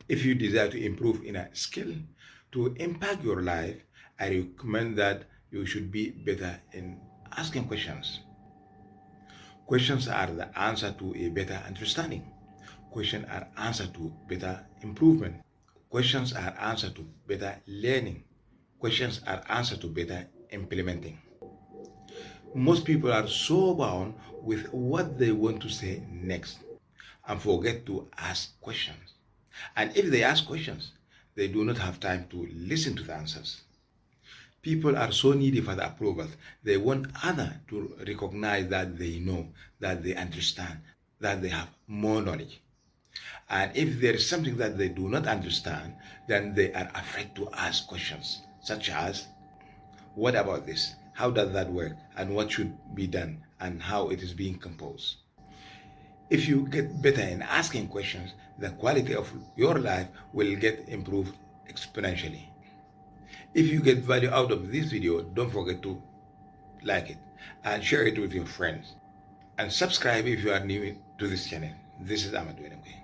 If you desire to improve in a skill to impact your life, I recommend that you should be better in asking questions. Questions are the answer to a better understanding. Questions are answer to better improvement. Questions are answer to better learning. Questions are answer to better implementing. Most people are so bound with what they want to say next and forget to ask questions. And if they ask questions, they do not have time to listen to the answers. People are so needy for the approval. They want others to recognize that they know, that they understand, that they have more knowledge. And if there is something that they do not understand, then they are afraid to ask questions, such as, what about this? How does that work? And what should be done? And how it is being composed? If you get better in asking questions, the quality of your life will get improved exponentially. If you get value out of this video, don't forget to like it and share it with your friends. And subscribe if you are new to this channel. This is Ahmed Wenemke.